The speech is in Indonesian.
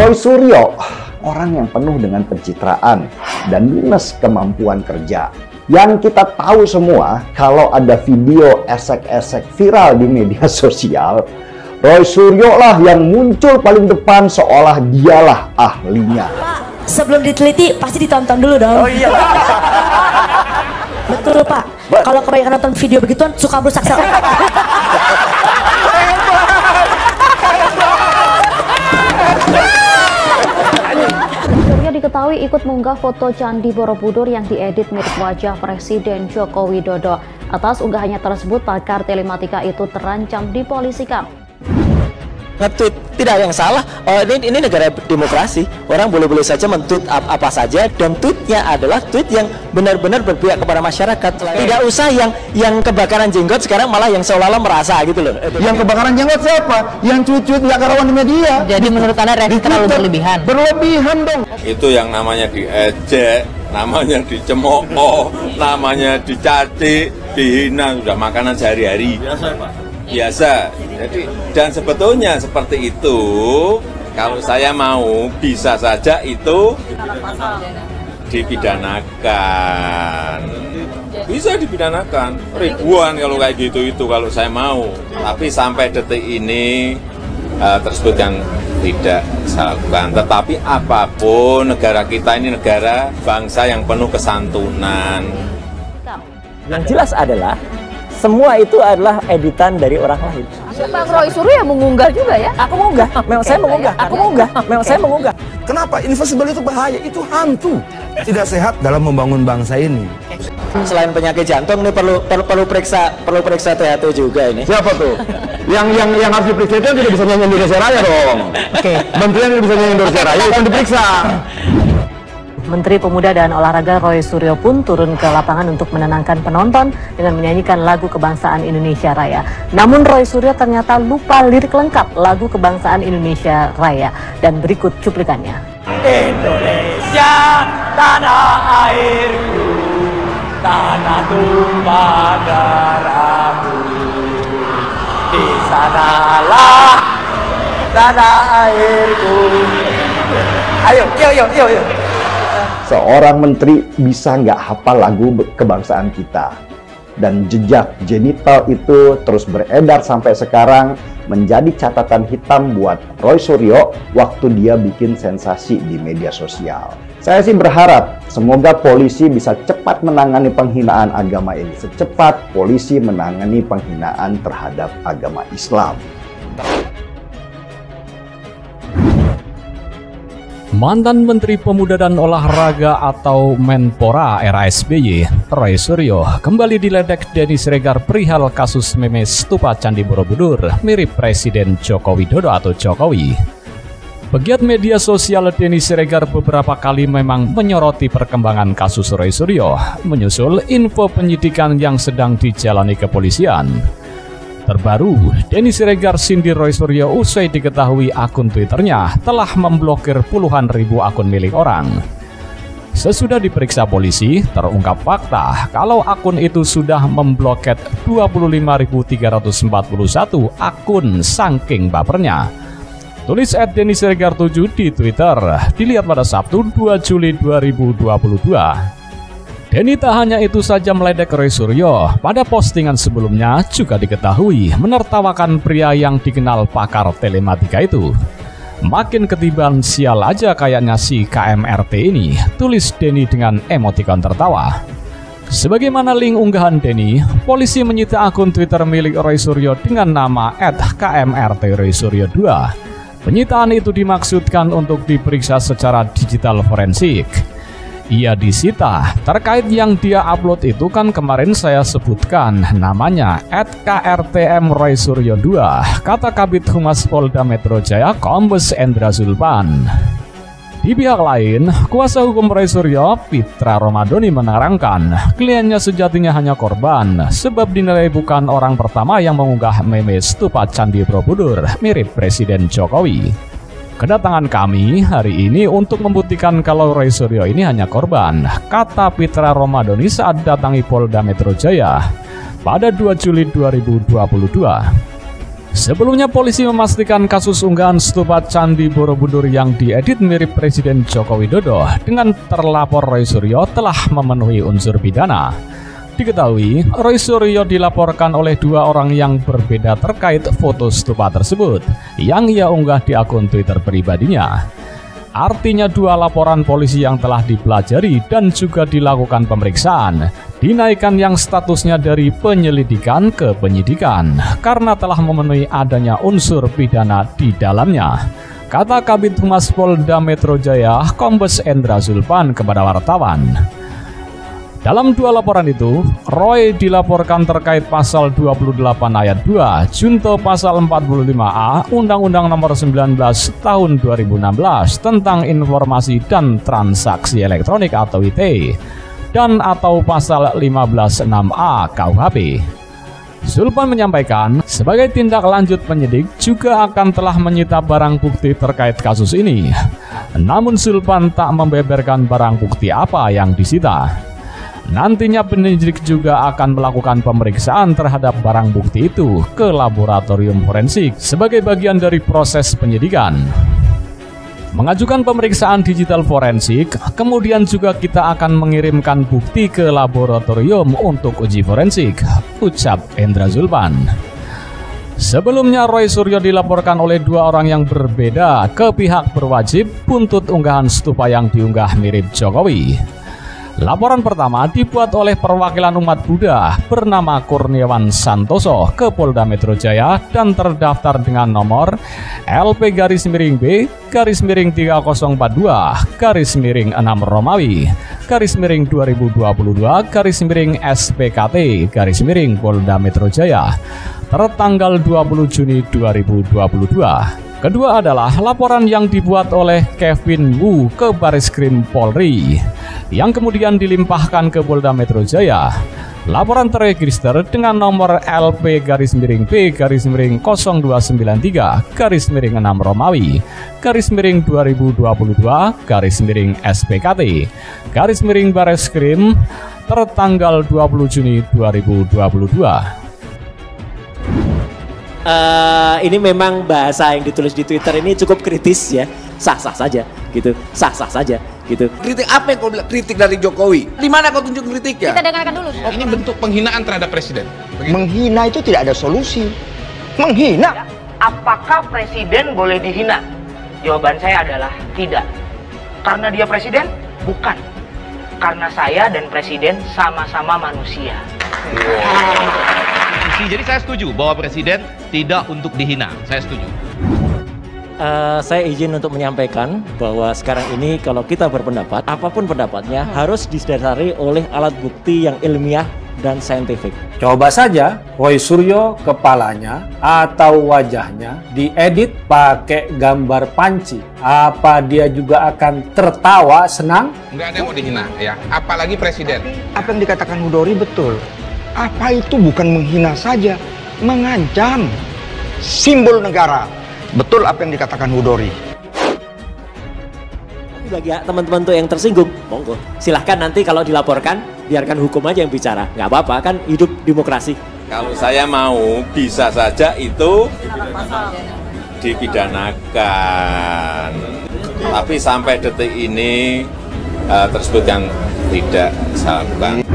Roy Suryo, orang yang penuh dengan pencitraan dan minus kemampuan kerja. Yang kita tahu semua, kalau ada video esek-esek viral di media sosial, Roy Suryo lah yang muncul paling depan seolah dialah ahlinya. Pak, sebelum diteliti pasti ditonton dulu dong. Oh iya. Betul Pak, kalau kebanyakan nonton video begituan suka berusak sel. Suryo diketahui ikut mengunggah foto Candi Borobudur yang diedit mirip wajah Presiden Joko Widodo. Atas unggahannya tersebut, pakar telematika itu terancam dipolisikan. Nge-tweet tidak ada yang salah. Oh, ini negara demokrasi, orang boleh-boleh saja men-tweet apa saja, dan tweetnya adalah tweet yang benar-benar berpihak kepada masyarakat. Tidak usah yang kebakaran jenggot sekarang malah yang seolah-olah merasa gitu loh. Yang kebakaran jenggot siapa? Yang tweet-tweet nggak karuan di media. Jadi menurut Anda reaksi terlalu berlebihan? Berlebihan dong. Itu yang namanya diejek, namanya dicemooh, namanya dicaci, dihina, sudah makanan sehari-hari. Biasa Pak? Biasa. Jadi, dan sebetulnya seperti itu, kalau saya mau bisa saja itu dipidanakan. Bisa dipidanakan. Ribuan kalau kayak gitu itu kalau saya mau. Tapi sampai detik ini tersebut yang tidak saya lakukan. Tetapi apapun, negara kita ini negara bangsa yang penuh kesantunan. Yang jelas adalah semua itu adalah editan dari orang lain. Bang Roy Suryo yang mengunggah juga ya? Aku mengunggah, memang saya mengunggah, aku mengunggah, memang saya mengunggah. Kenapa? Invisible itu bahaya, itu hantu. Tidak sehat dalam membangun bangsa ini. Selain penyakit jantung ini perlu periksa THT juga ini. Siapa tuh? yang harus diperiksa itu tidak bisa nyanyi Indonesia Raya dong. Oke. Menteri yang bisa nyanyi Indonesia Raya yang diperiksa. Menteri Pemuda dan Olahraga Roy Suryo pun turun ke lapangan untuk menenangkan penonton dengan menyanyikan lagu kebangsaan Indonesia Raya. Namun Roy Suryo ternyata lupa lirik lengkap lagu kebangsaan Indonesia Raya, dan berikut cuplikannya. Indonesia, tanah airku, tanah tumpah darahku, di sanalah tanah airku. Ayo. Seorang menteri bisa nggak hafal lagu kebangsaan kita. Dan jejak genital itu terus beredar sampai sekarang, menjadi catatan hitam buat Roy Suryo waktu dia bikin sensasi di media sosial. Saya sih berharap semoga polisi bisa cepat menangani penghinaan agama ini, secepat polisi menangani penghinaan terhadap agama Islam. Mantan Menteri Pemuda dan Olahraga atau Menpora era SBY, Roy Suryo, kembali diledek Denny Siregar perihal kasus meme stupa Candi Borobudur mirip Presiden Joko Widodo atau Jokowi. Pegiat media sosial Denny Siregar beberapa kali memang menyoroti perkembangan kasus Roy Suryo, menyusul info penyidikan yang sedang dijalani kepolisian. Terbaru, Denny Siregar sindir Roy Suryo usai diketahui akun Twitternya telah memblokir puluhan ribu akun milik orang. Sesudah diperiksa polisi, terungkap fakta kalau akun itu sudah membloket 25.341 akun saking bapernya. Tulis @Denny Siregar 7 di Twitter, dilihat pada Sabtu 2 Juli 2022. Denny tak hanya itu saja meledek Roy Suryo, pada postingan sebelumnya juga diketahui menertawakan pria yang dikenal pakar telematika itu. Makin ketiban sial aja kayaknya si KMRT ini, tulis Denny dengan emotikon tertawa. Sebagaimana link unggahan Denny, polisi menyita akun Twitter milik Roy Suryo dengan nama @KMRT_Roy_Suryo2. Penyitaan itu dimaksudkan untuk diperiksa secara digital forensik. Ia disita terkait yang dia upload itu kan kemarin saya sebutkan namanya @KRTM_Roy_Suryo2, kata Kabid Humas Polda Metro Jaya Kombes Endra Zulpan. Di pihak lain, kuasa hukum Roy Suryo, Pitra Romadoni, menerangkan kliennya sejatinya hanya korban sebab dinilai bukan orang pertama yang mengunggah meme stupa Candi Borobudur mirip Presiden Jokowi. Kedatangan kami hari ini untuk membuktikan kalau Roy Suryo ini hanya korban, kata Pitra Romadoni saat datangi Polda Metro Jaya pada 2 Juli 2022. Sebelumnya polisi memastikan kasus unggahan stupa Candi Borobudur yang diedit mirip Presiden Joko Widodo dengan terlapor Roy Suryo telah memenuhi unsur pidana. Diketahui, Roy Suryo dilaporkan oleh dua orang yang berbeda terkait foto stupa tersebut yang ia unggah di akun Twitter pribadinya. Artinya dua laporan polisi yang telah dipelajari dan juga dilakukan pemeriksaan dinaikkan yang statusnya dari penyelidikan ke penyidikan karena telah memenuhi adanya unsur pidana di dalamnya, kata Kabid Humas Polda Metro Jaya Kombes Endra Zulpan kepada wartawan. Dalam dua laporan itu, Roy dilaporkan terkait pasal 28 ayat 2, junto pasal 45A Undang-Undang Nomor 19 Tahun 2016 tentang Informasi dan Transaksi Elektronik atau ITE, dan atau pasal 15.6A KUHP. Zulpan menyampaikan, sebagai tindak lanjut penyidik juga akan telah menyita barang bukti terkait kasus ini. Namun Zulpan tak membeberkan barang bukti apa yang disita. Nantinya penyidik juga akan melakukan pemeriksaan terhadap barang bukti itu ke laboratorium forensik sebagai bagian dari proses penyidikan. Mengajukan pemeriksaan digital forensik, kemudian juga kita akan mengirimkan bukti ke laboratorium untuk uji forensik, ucap Endra Zulpan. Sebelumnya Roy Suryo dilaporkan oleh dua orang yang berbeda ke pihak berwajib buntut unggahan stupa yang diunggah mirip Jokowi. Laporan pertama dibuat oleh perwakilan umat Buddha bernama Kurniawan Santoso ke Polda Metro Jaya dan terdaftar dengan nomor LP-3042-6 Romawi /2022-SPKT Polda Metro Jaya tertanggal 20 Juni 2022. Kedua adalah laporan yang dibuat oleh Kevin Wu ke Barisskrim Polri, yang kemudian dilimpahkan ke Polda Metro Jaya. Laporan terregister dengan nomor LP-B-0293-6 Romawi /2022-SPKT Barisskrim tertanggal 20 Juni 2022. Ini memang bahasa yang ditulis di Twitter ini cukup kritis ya, sah-sah saja gitu, sah-sah saja gitu. Kritik apa yang kau bilang kritik dari Jokowi? Di mana kau tunjuk kritiknya? Kita dengarkan dulu. Ini bentuk penghinaan terhadap presiden. Begitu. Menghina itu tidak ada solusi. Menghina. Apakah presiden boleh dihina? Jawaban saya adalah tidak. Karena dia presiden? Bukan. Karena saya dan presiden sama-sama manusia. Jadi saya setuju bahwa presiden tidak untuk dihina. Saya setuju. Saya izin untuk menyampaikan bahwa sekarang ini kalau kita berpendapat, apapun pendapatnya harus didasari oleh alat bukti yang ilmiah dan saintifik. Coba saja Roy Suryo kepalanya atau wajahnya diedit pakai gambar panci. Apa dia juga akan tertawa senang? Nggak ada yang mau dihina ya, apalagi presiden. Apa yang dikatakan Hudori betul. Apa itu bukan menghina saja, mengancam simbol negara. Betul apa yang dikatakan Hudori. Bagi teman-teman tuh yang tersinggung, monggo silahkan nanti kalau dilaporkan biarkan hukum aja yang bicara, nggak apa-apa kan, hidup demokrasi. Kalau saya mau bisa saja itu dipidanakan, tapi sampai detik ini tersebut kan tidak saya lakukan.